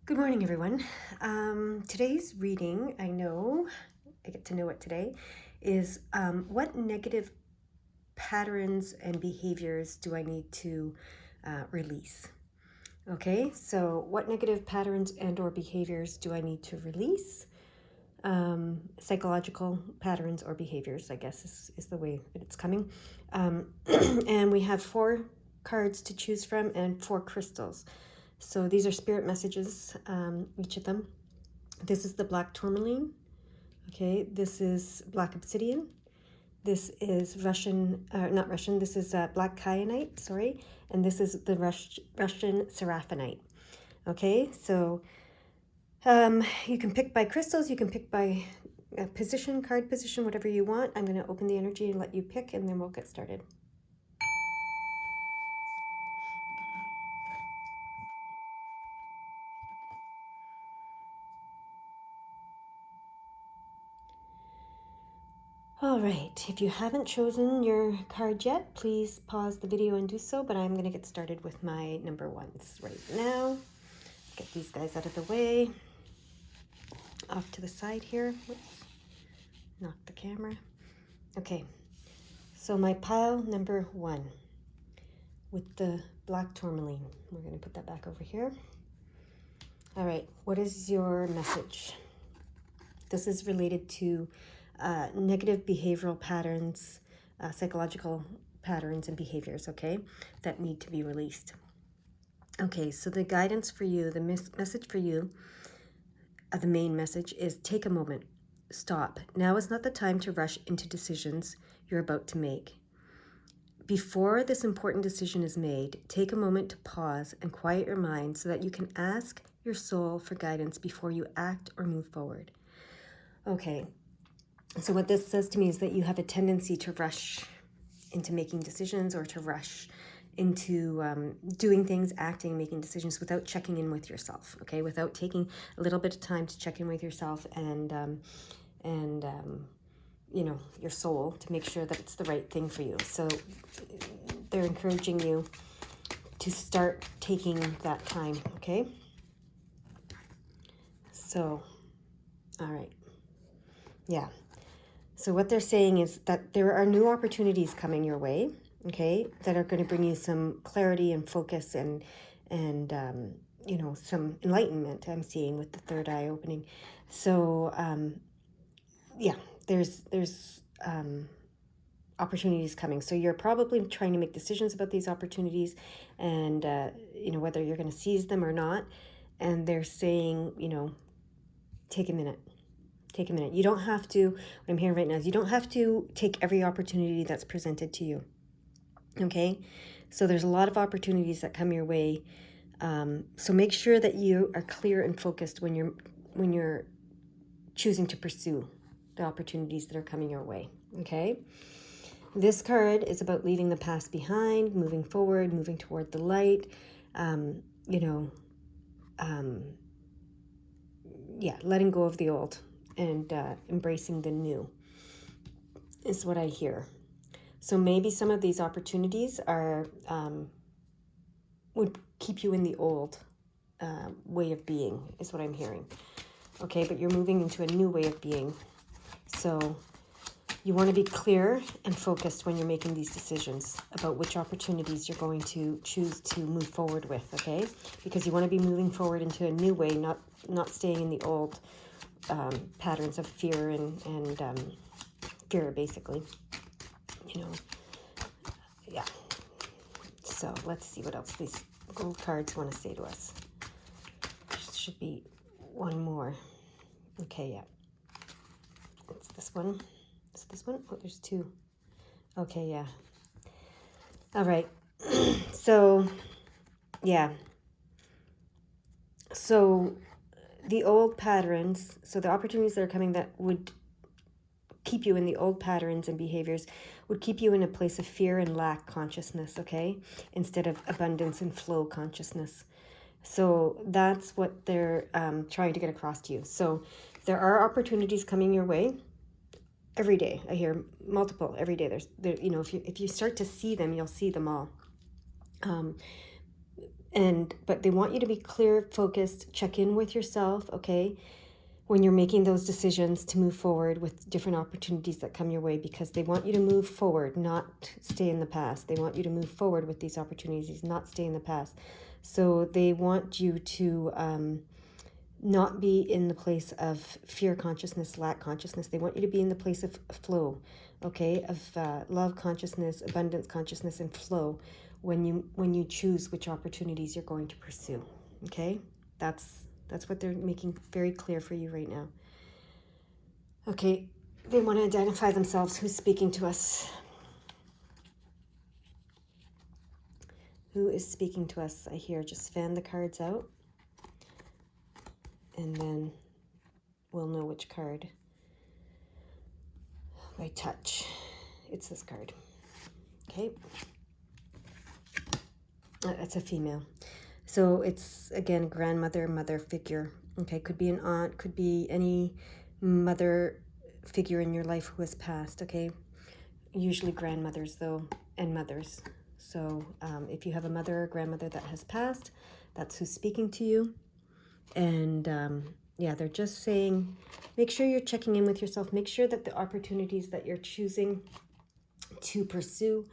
Good morning, everyone. Today's reading, I get to know it today, is what negative patterns and behaviors do I need to release? Okay, so what negative patterns and or behaviors do I need to release? Psychological patterns or behaviors, I guess, is the way that it's coming. And we have 4 cards to choose from and 4 crystals. So these are spirit messages, each of them. This is the black tourmaline. Okay, this is black obsidian. This is not Russian, this is black kyanite, sorry. And this is the Russian seraphinite. Okay, so you can pick by crystals, you can pick by card position, whatever you want. I'm going to open the energy and let you pick, and then we'll get started. All right, if you haven't chosen your card yet, please pause the video and do so, but I'm going to get started with my number ones right now. Get these guys out of the way. Off to the side here. Whoops. Knock the camera. Okay, so my pile number 1 with the black tourmaline. We're going to put that back over here. All right, what is your message? This is related to negative behavioral patterns, psychological patterns and behaviors, okay, that need to be released. Okay, so the guidance for you, the message for you, the main message is take a moment, stop. Now is not the time to rush into decisions you're about to make. Before this important decision is made, take a moment to pause and quiet your mind so that you can ask your soul for guidance before you act or move forward. Okay, so what this says to me is that you have a tendency to rush into making decisions or to rush into doing things, acting, making decisions without checking in with yourself, okay? Without taking a little bit of time to check in with yourself and you know, your soul to make sure that it's the right thing for you. So they're encouraging you to start taking that time, okay? So, all right. Yeah. So what they're saying is that there are new opportunities coming your way, okay, that are going to bring you some clarity and focus and you know, some enlightenment. I'm seeing with the third eye opening. So yeah, there's opportunities coming. So you're probably trying to make decisions about these opportunities, and you know, whether you're going to seize them or not. And they're saying, you know, take a minute. Take a minute. You don't have to, what I'm hearing right now is you don't have to take every opportunity that's presented to you. Okay? So there's a lot of opportunities that come your way. So make sure that you are clear and focused when you're choosing to pursue the opportunities that are coming your way. Okay? This card is about leaving the past behind, moving forward, moving toward the light. You know, yeah, letting go of the old and embracing the new is what I hear. So maybe some of these opportunities are would keep you in the old way of being, is what I'm hearing. Okay, but you're moving into a new way of being. So you want to be clear and focused when you're making these decisions about which opportunities you're going to choose to move forward with, okay? Because you want to be moving forward into a new way, not staying in the old patterns of fear and fear, basically. You know, yeah. So let's see what else these gold cards want to say to us. Should be one more. Okay, yeah. It's this one. Is it this one? Oh, there's 2. Okay, yeah. All right. So, yeah. So the old patterns, so the opportunities that are coming that would keep you in the old patterns and behaviors would keep you in a place of fear and lack consciousness, okay? Instead of abundance and flow consciousness. So that's what they're trying to get across to you. So there are opportunities coming your way every day. I hear multiple every day. There, you know, if you start to see them, you'll see them all. But they want you to be clear, focused, check in with yourself, okay, when you're making those decisions to move forward with different opportunities that come your way, because they want you to move forward, not stay in the past. They want you to move forward with these opportunities, not stay in the past. So they want you to not be in the place of fear consciousness, lack consciousness. They want you to be in the place of flow, okay, of love consciousness, abundance consciousness, and flow when you choose which opportunities you're going to pursue, okay? That's what they're making very clear for you right now. Okay, they want to identify themselves. Who's speaking to us? Who is speaking to us? I hear just fan the cards out, and then we'll know which card by touch. It's this card. Okay. That's a female. So it's, again, grandmother, mother figure. Okay, could be an aunt, could be any mother figure in your life who has passed, okay? Usually grandmothers, though, and mothers. So if you have a mother or grandmother that has passed, that's who's speaking to you. And yeah, they're just saying, make sure you're checking in with yourself. Make sure that the opportunities that you're choosing to pursue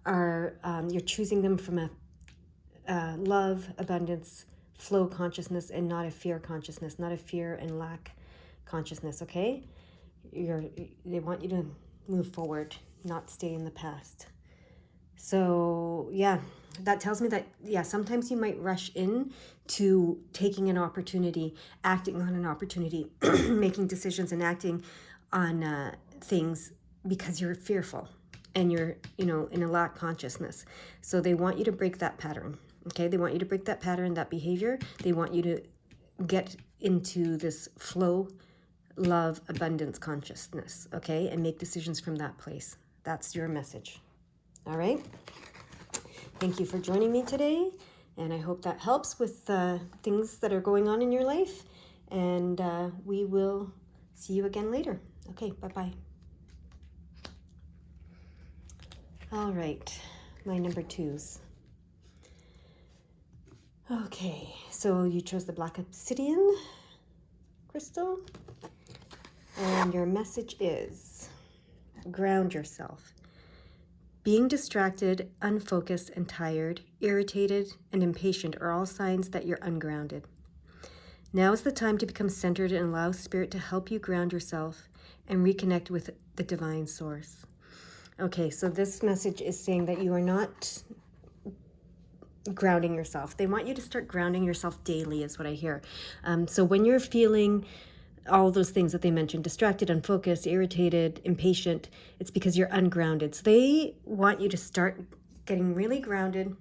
are, you're choosing them from a love, abundance, flow consciousness, and not a fear consciousness, not a fear and lack consciousness, okay? They want you to move forward, not stay in the past. So yeah, that tells me that, yeah, sometimes you might rush in to taking an opportunity, acting on an opportunity, making decisions and acting on things because you're fearful and you're, in a lack consciousness. So they want you to break that pattern, okay? They want you to break that pattern, that behavior. They want you to get into this flow, love, abundance consciousness, okay? And make decisions from that place. That's your message. All right. Thank you for joining me today. And I hope that helps with things that are going on in your life. And we will see you again later. Okay, bye-bye. All right, my number twos. Okay, so you chose the black obsidian crystal. And your message is ground yourself. Being distracted, unfocused, and tired, irritated, and impatient are all signs that you're ungrounded. Now is the time to become centered and allow Spirit to help you ground yourself and reconnect with the divine source. Okay, so this message is saying that you are not grounding yourself. They want you to start grounding yourself daily, is what I hear. So when you're feeling all those things that they mentioned, distracted, unfocused, irritated, impatient, it's because you're ungrounded. So they want you to start getting really grounded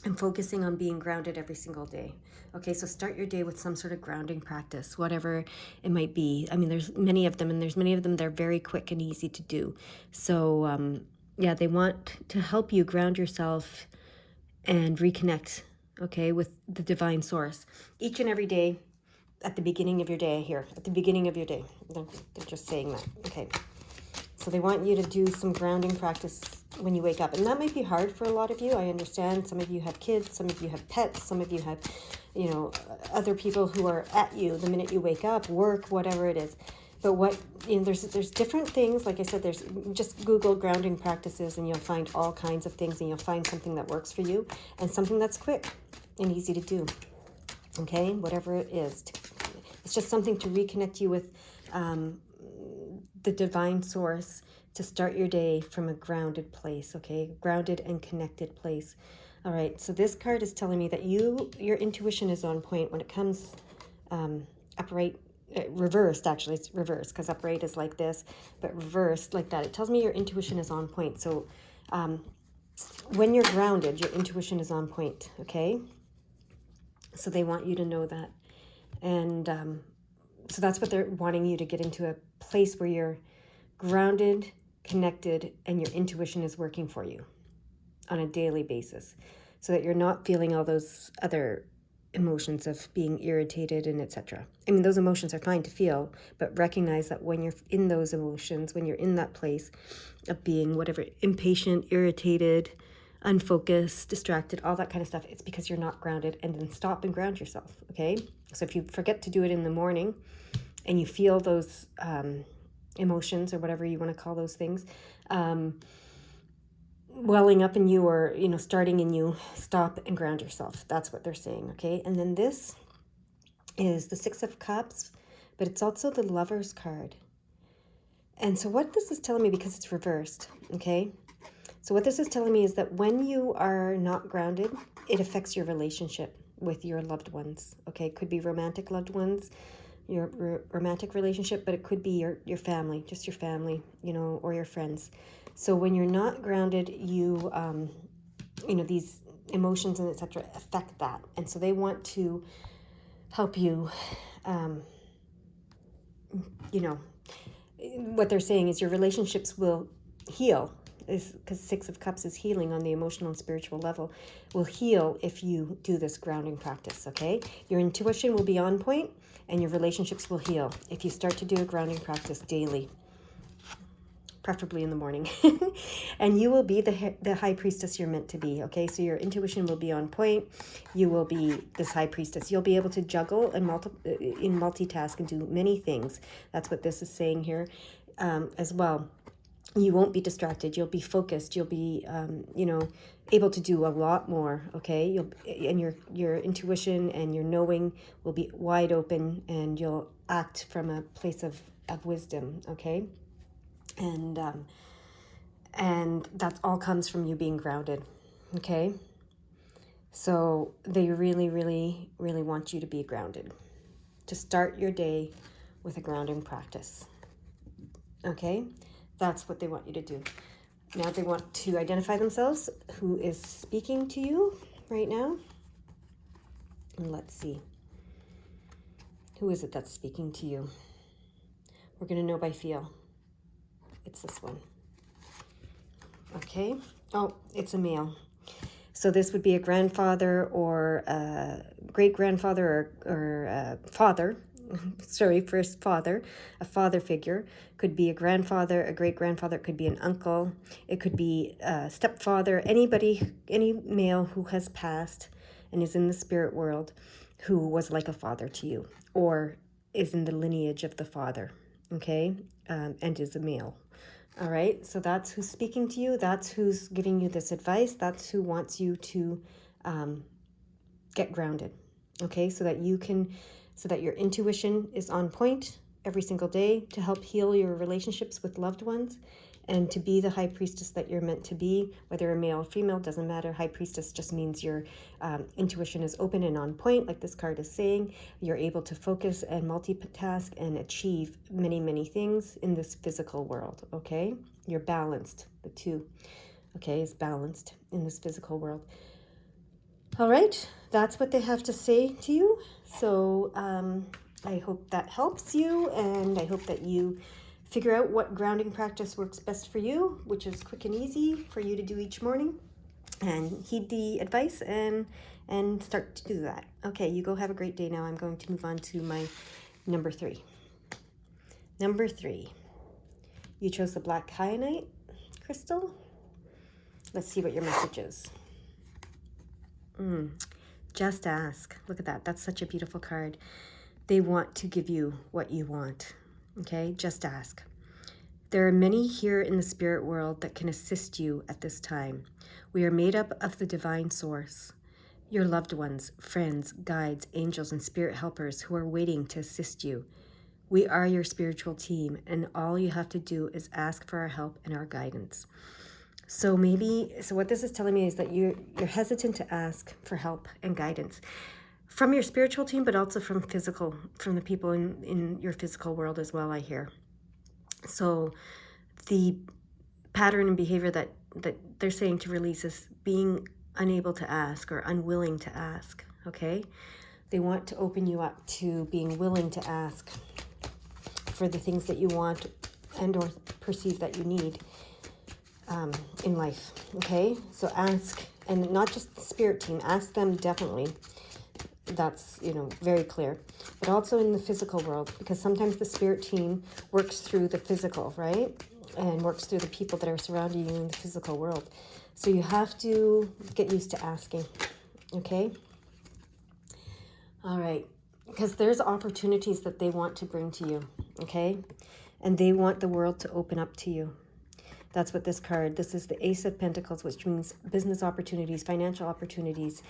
and focusing on being grounded every single day. Okay, so start your day with some sort of grounding practice, whatever it might be. I mean, there's many of them, and there's many of them that are very quick and easy to do. So yeah, they want to help you ground yourself and reconnect, okay, with the divine source each and every day. At the beginning of your day, here, at the beginning of your day. They're just saying that, okay. So they want you to do some grounding practice when you wake up. And that might be hard for a lot of you. I understand. Some of you have kids. Some of you have pets. Some of you have, other people who are at you the minute you wake up, work, whatever it is. But there's different things. Like I said, there's just Google grounding practices and you'll find all kinds of things, and you'll find something that works for you and something that's quick and easy to do. Okay, whatever it is. It's just something to reconnect you with the divine source, to start your day from a grounded place, okay? Grounded and connected place. All right, so this card is telling me that your intuition is on point when it comes upright, reversed, actually. It's reversed because upright is like this, but reversed like that. It tells me your intuition is on point. So when you're grounded, your intuition is on point, okay? So they want you to know that. And so that's what they're wanting you to get into, a place where you're grounded, connected, and your intuition is working for you on a daily basis, so that you're not feeling all those other emotions of being irritated and etc. I mean, those emotions are fine to feel, but recognize that when you're in those emotions, when you're in that place of being whatever, impatient, irritated, unfocused, distracted, all that kind of stuff. It's because you're not grounded. And then stop and ground yourself, okay? So if you forget to do it in the morning and you feel those emotions or whatever you want to call those things, welling up in you or, starting in you, stop and ground yourself. That's what they're saying, okay? And then this is the Six of Cups, but it's also the Lover's card. And so what this is telling me, because it's reversed, okay? So what this is telling me is that when you are not grounded, it affects your relationship with your loved ones, okay? It could be romantic loved ones, your romantic relationship, but it could be your family, just your family, or your friends. So when you're not grounded, you, these emotions and etc. affect that. And so they want to help you, what they're saying is your relationships will heal, is because Six of Cups is healing on the emotional and spiritual level, will heal if you do this grounding practice, okay? Your intuition will be on point and your relationships will heal if you start to do a grounding practice daily, preferably in the morning. And you will be the high priestess you're meant to be, okay? So your intuition will be on point. You will be this high priestess. You'll be able to juggle and multitask and do many things. That's what this is saying here as well. You won't be distracted. You'll be focused. You'll be, able to do a lot more, okay? And your intuition and your knowing will be wide open, and you'll act from a place of wisdom, okay? And that all comes from you being grounded, okay? So they really, really, really want you to be grounded, to start your day with a grounding practice, okay? That's what they want you to do. Now they want to identify themselves, who is speaking to you right now. And let's see. Who is it that's speaking to you? We're going to know by feel. It's this one. Okay. Oh, it's a male. So this would be a grandfather or a great-grandfather or father. Sorry, first father, a father figure. Could be a grandfather, a great-grandfather. It could be an uncle. It could be a stepfather. Anybody, any male who has passed and is in the spirit world who was like a father to you or is in the lineage of the father, okay, and is a male. All right, so that's who's speaking to you. That's who's giving you this advice. That's who wants you to get grounded, okay, so that your intuition is on point every single day to help heal your relationships with loved ones and to be the high priestess that you're meant to be, whether a male or female, doesn't matter. High priestess just means your intuition is open and on point, like this card is saying. You're able to focus and multitask and achieve many, many things in this physical world, okay? You're balanced. The two, okay, is balanced in this physical world. All right, that's what they have to say to you. So I hope that helps you, and I hope that you figure out what grounding practice works best for you, which is quick and easy for you to do each morning, and heed the advice and start to do that. Okay, you go have a great day now. I'm going to move on to my number 3. Number 3, you chose the black kyanite crystal. Let's see what your message is. Just ask. Look at that. That's such a beautiful card. They want to give you what you want. Okay, just ask. There are many here in the spirit world that can assist you at this time. We are made up of the divine source, your loved ones, friends, guides, angels, and spirit helpers who are waiting to assist you. We are your spiritual team, and all you have to do is ask for our help and our guidance. So what this is telling me is that you're hesitant to ask for help and guidance from your spiritual team, but also from the people in your physical world as well, I hear. So the pattern and behavior that they're saying to release is being unable to ask or unwilling to ask, okay? They want to open you up to being willing to ask for the things that you want and or perceive that you need in life, okay? So ask, and not just the spirit team, ask them definitely. That's, very clear. But also in the physical world, because sometimes the spirit team works through the physical, right? And works through the people that are surrounding you in the physical world. So you have to get used to asking, okay? All right, because there's opportunities that they want to bring to you, okay? And they want the world to open up to you. That's what this card, this is the Ace of Pentacles, which means business opportunities, financial opportunities,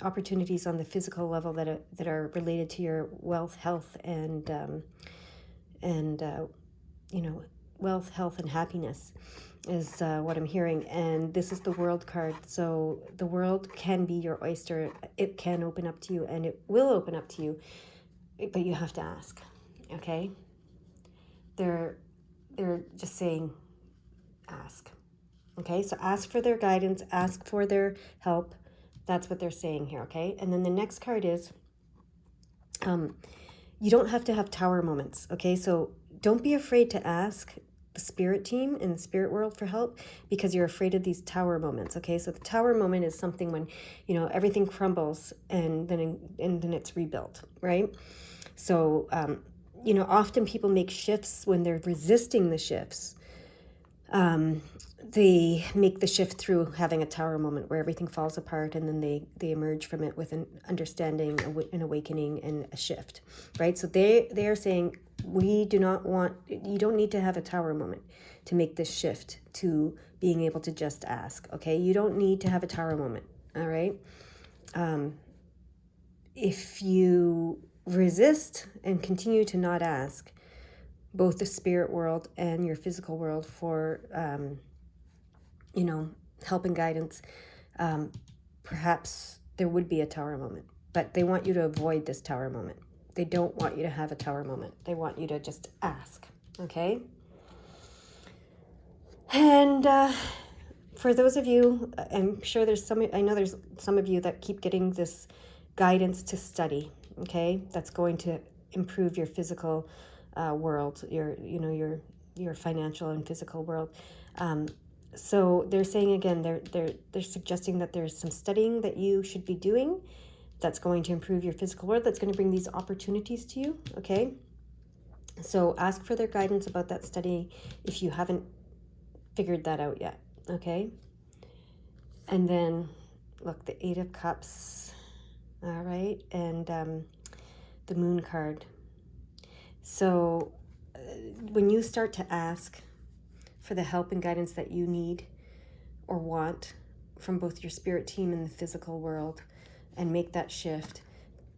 opportunities on the physical level that are related to your wealth, health, and wealth, health, and happiness is what I'm hearing. And this is the World card. So the world can be your oyster. It can open up to you, and it will open up to you, but you have to ask, okay? They're just saying, ask. Okay, so ask for their guidance, ask for their help. That's what they're saying here, okay? And then the next card is, you don't have to have tower moments, okay? So don't be afraid to ask the spirit team in the spirit world for help because you're afraid of these tower moments, okay? So the tower moment is something when, everything crumbles and then it's rebuilt, right? So, often people make shifts when they're resisting the shifts. They make the shift through having a tower moment where everything falls apart, and then they emerge from it with an understanding, an awakening, and a shift, right? So they are saying, you don't need to have a tower moment to make this shift to being able to just ask, okay? You don't need to have a tower moment, all right? If you resist and continue to not ask, both the spirit world and your physical world for, help and guidance, perhaps there would be a tower moment. But they want you to avoid this tower moment. They don't want you to have a tower moment. They want you to just ask, okay? And for those of you, I'm sure there's some of you that keep getting this guidance to study, okay? That's going to improve your physical world, your financial and physical world. So they're saying again, they're suggesting that there's some studying that you should be doing that's going to improve your physical world, that's going to bring these opportunities to you, okay? So ask for their guidance about that study if you haven't figured that out yet, okay? And then, look, the Eight of Cups, all right, and the Moon card. So when you start to ask for the help and guidance that you need or want from both your spirit team and the physical world, and make that shift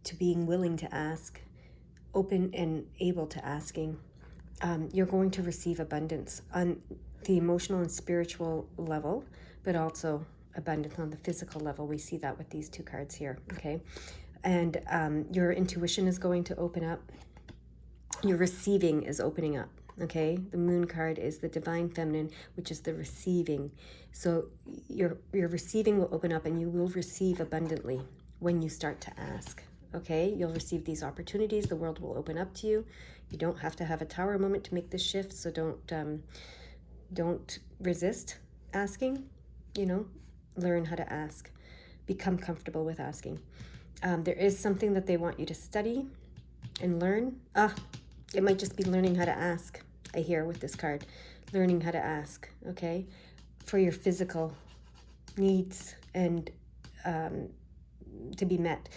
to being willing to ask, open and able to asking, you're going to receive abundance on the emotional and spiritual level, but also abundance on the physical level. We see that with these two cards here, okay? And your intuition is going to open up. Your receiving is opening up, okay? The Moon card is the divine feminine, which is the receiving. So your receiving will open up, and you will receive abundantly when you start to ask, okay? You'll receive these opportunities. The world will open up to you. You don't have to have a tower moment to make this shift, so don't resist asking, learn how to ask. Become comfortable with asking. There is something that they want you to study and learn. It might just be learning how to ask, I hear with this card. Learning how to ask, okay? For your physical needs and to be met.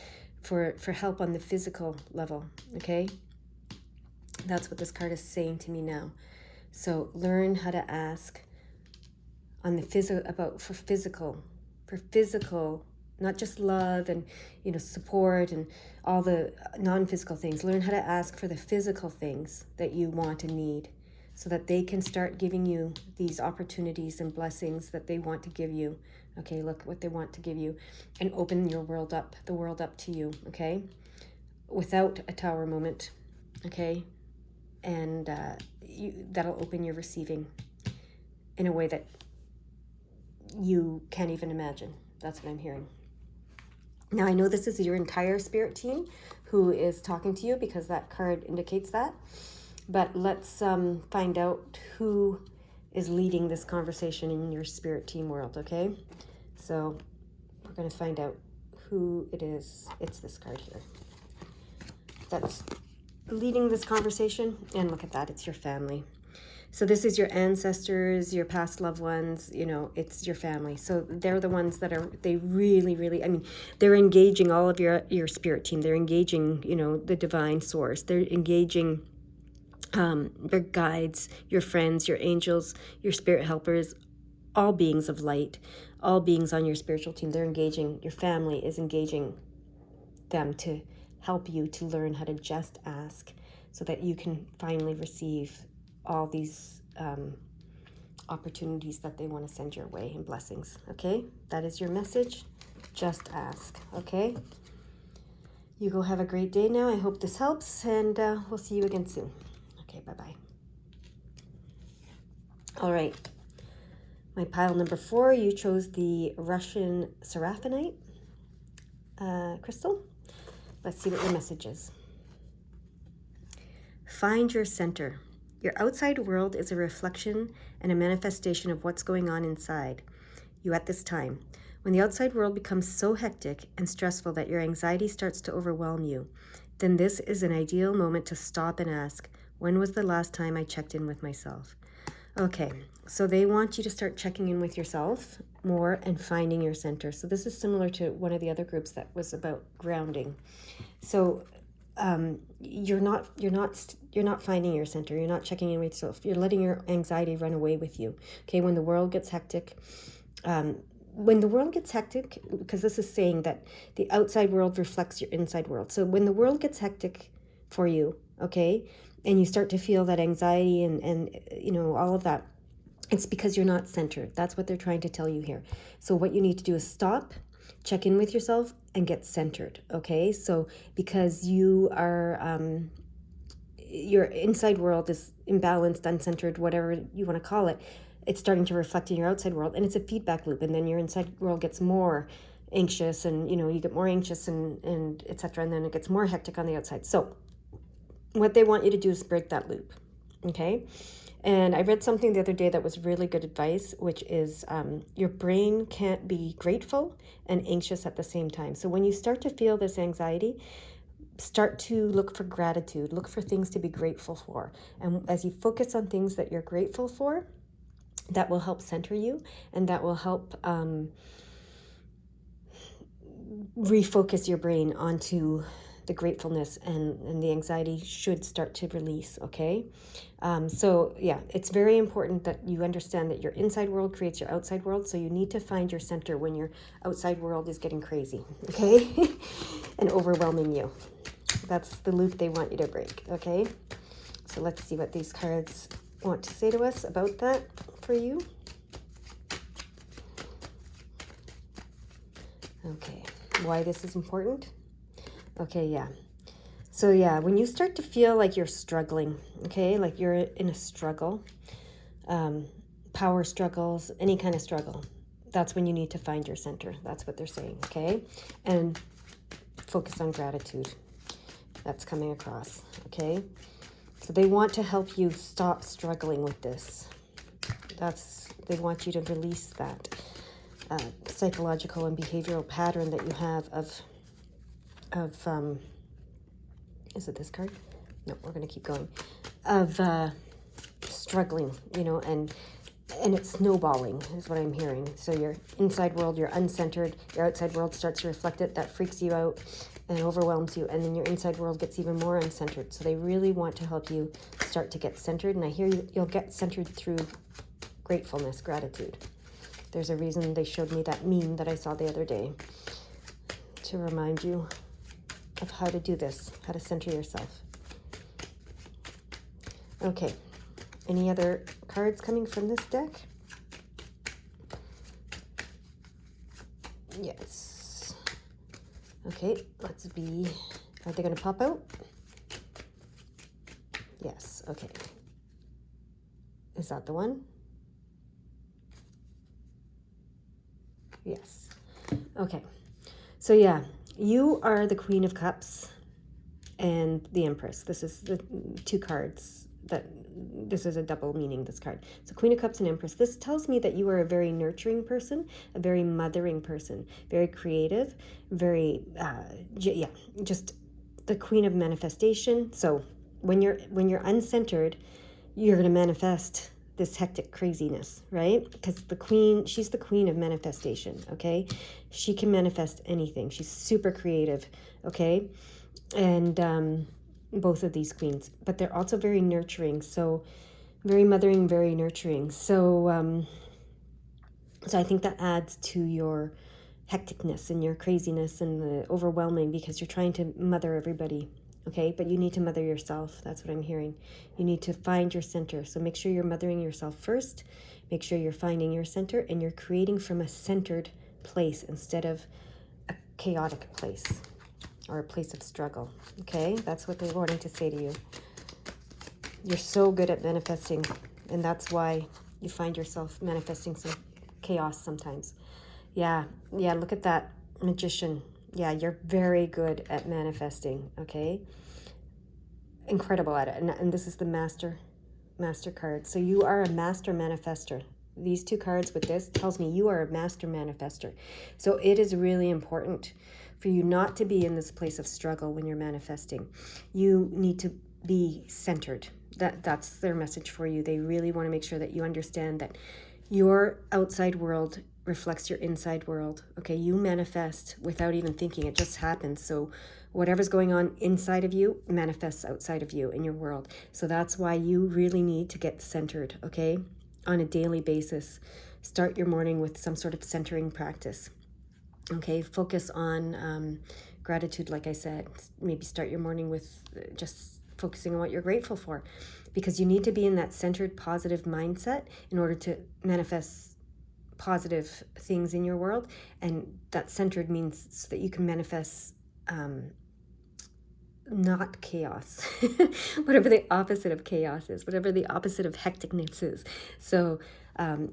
For help on the physical level, okay? That's what this card is saying to me now. So learn how to ask on the for physical, not just love and support and all the non-physical things. Learn how to ask for the physical things that you want and need, so that they can start giving you these opportunities and blessings that they want to give you. Okay, look what they want to give you, and open the world up to you, okay? Without a tower moment, okay? And that'll open your receiving in a way that you can't even imagine. That's what I'm hearing. Now, I know this is your entire spirit team who is talking to you, because that card indicates that. But let's find out who is leading this conversation in your spirit team world, okay? So we're going to find out who it is. It's this card here that's leading this conversation. And look at that, it's your family. So this is your ancestors, your past loved ones, you know, it's your family. So they're the ones that are, they really, really, I mean, they're engaging all of your spirit team. They're engaging, you know, the divine source. They're engaging your guides, your friends, your angels, your spirit helpers, all beings of light, all beings on your spiritual team. They're engaging, your family is engaging them to help you to learn how to just ask so that you can finally receive all these opportunities that they want to send your way and blessings. Okay, that is your message. Just ask. Okay, you go have a great day now. I hope this helps, and we'll see you again soon. Okay, bye-bye. All right, my pile number 4, you chose the Russian Seraphinite crystal. Let's see what your message is. Find your center. Your outside world is a reflection and a manifestation of what's going on inside you at this time. When the outside world becomes so hectic and stressful that your anxiety starts to overwhelm you, then this is an ideal moment to stop and ask, when was the last time I checked in with myself? Okay, so they want you to start checking in with yourself more and finding your center. So this is similar to one of the other groups that was about grounding. So you're not finding your center. You're not checking in with yourself. You're letting your anxiety run away with you. Okay, when the world gets hectic, because this is saying that the outside world reflects your inside world. So when the world gets hectic for you, okay, and you start to feel that anxiety and you know, all of that, it's because you're not centered. That's what they're trying to tell you here. So what you need to do is stop, check in with yourself, and get centered. Okay, so because you are your inside world is imbalanced, uncentered, whatever you want to call it, it's starting to reflect in your outside world, and it's a feedback loop, and then your inside world gets more anxious, and you know, you get more anxious and etc., and then it gets more hectic on the outside. So what they want you to do is break that loop. Okay, and I read something the other day that was really good advice, which is your brain can't be grateful and anxious at the same time. So when you start to feel this anxiety, start to look for gratitude, look for things to be grateful for. And as you focus on things that you're grateful for, that will help center you, and that will help refocus your brain onto the gratefulness, and the anxiety should start to release. Okay, so yeah, it's very important that you understand that your inside world creates your outside world. So you need to find your center when your outside world is getting crazy, okay, and overwhelming you. That's the loop they want you to break. Okay, so let's see what these cards want to say to us about that for you. Okay, why this is important. Okay, yeah. So yeah, when you start to feel like you're struggling, okay, like you're in a struggle, power struggles, any kind of struggle, that's when you need to find your center. That's what they're saying, okay? And focus on gratitude. That's coming across, okay? So they want to help you stop struggling with this. They want you to release that psychological and behavioral pattern that you have of is it this card? No, we're going to keep going. Of struggling, you know, and it's snowballing is what I'm hearing. So your inside world, you're uncentered, your outside world starts to reflect it. That freaks you out and overwhelms you, and then your inside world gets even more uncentered. So they really want to help you start to get centered, and I hear you'll get centered through gratefulness, gratitude. There's a reason they showed me that meme that I saw the other day to remind you of how to do this, how to center yourself. Okay, any other cards coming from this deck? Yes. Okay, are they going to pop out? Yes, okay. Is that the one? Yes. Okay, so yeah, you are the Queen of Cups and the Empress. This is the two cards this is a double meaning, this card. So Queen of Cups and Empress. This tells me that you are a very nurturing person, a very mothering person, very creative, very, just the Queen of Manifestation. So when you're uncentered, you're going to manifest this hectic craziness, right? Because the queen, she's the queen of manifestation, okay? She can manifest anything. She's super creative, okay? And both of these queens, but they're also very nurturing, so very mothering, very nurturing. So so I think that adds to your hecticness and your craziness and the overwhelming, because you're trying to mother everybody, okay? But you need to mother yourself. That's what I'm hearing. You need to find your center. So make sure you're mothering yourself first. Make sure you're finding your center and you're creating from a centered place instead of a chaotic place or a place of struggle, okay? That's what they're wanting to say to you. You're so good at manifesting, and that's why you find yourself manifesting some chaos sometimes. Yeah, look at that magician. Yeah, you're very good at manifesting, okay? Incredible at it. And this is the master card. So you are a master manifester. These two cards with this tells me you are a master manifester. So it is really important for you not to be in this place of struggle when you're manifesting. You need to be centered. That's their message for you. They really want to make sure that you understand that your outside world reflects your inside world. Okay, you manifest without even thinking. It just happens. So whatever's going on inside of you manifests outside of you in your world. So that's why you really need to get centered, okay, on a daily basis. Start your morning with some sort of centering practice. Okay, focus on gratitude, like I said. Maybe start your morning with just focusing on what you're grateful for, because you need to be in that centered, positive mindset in order to manifest positive things in your world. And that centered means so that you can manifest not chaos, whatever the opposite of chaos is, whatever the opposite of hecticness is. So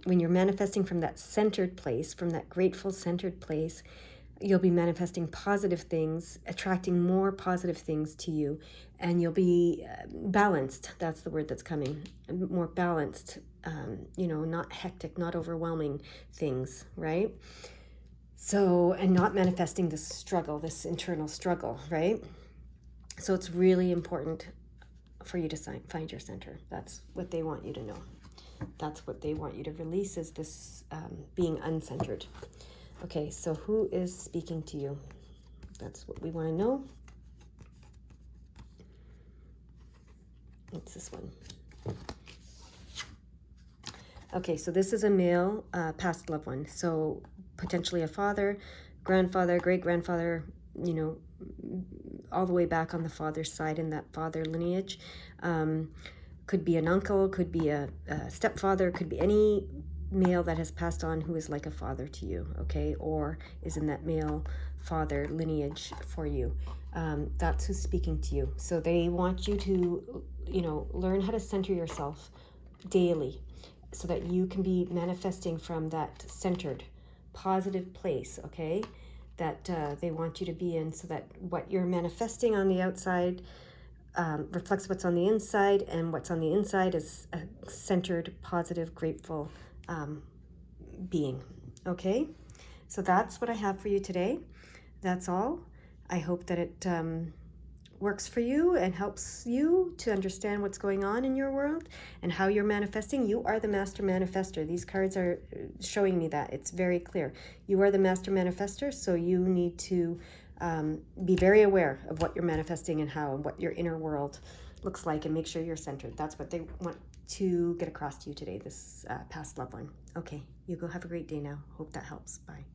when you're manifesting from that centered place, from that grateful centered place, you'll be manifesting positive things, attracting more positive things to you, and you'll be balanced. That's the word that's coming. More balanced, not hectic, not overwhelming things, right? So, and not manifesting this struggle, this internal struggle, right? So it's really important for you to find your center. That's what they want you to know. That's what they want you to release, is this being uncentered. Okay, so who is speaking to you? That's what we want to know. It's this one. Okay, so this is a male past loved one. So potentially a father, grandfather, great-grandfather, all the way back on the father's side in that father lineage. Could be an uncle, could be a stepfather, could be any male that has passed on who is like a father to you, okay, or is in that male father lineage for you. That's who's speaking to you. So they want you to, learn how to center yourself daily so that you can be manifesting from that centered, positive place, okay, that they want you to be in, so that what you're manifesting on the outside reflects what's on the inside, and what's on the inside is a centered, positive, grateful being. Okay, so that's what I have for you today. That's all. I hope that it works for you and helps you to understand what's going on in your world and how you're manifesting. You are the master manifester. These cards are showing me that. It's very clear. You are the master manifester, so you need to be very aware of what you're manifesting and how, and what your inner world looks like, and make sure you're centered. That's what they want to get across to you today, this past loved one. Okay, you go have a great day now. Hope that helps. Bye.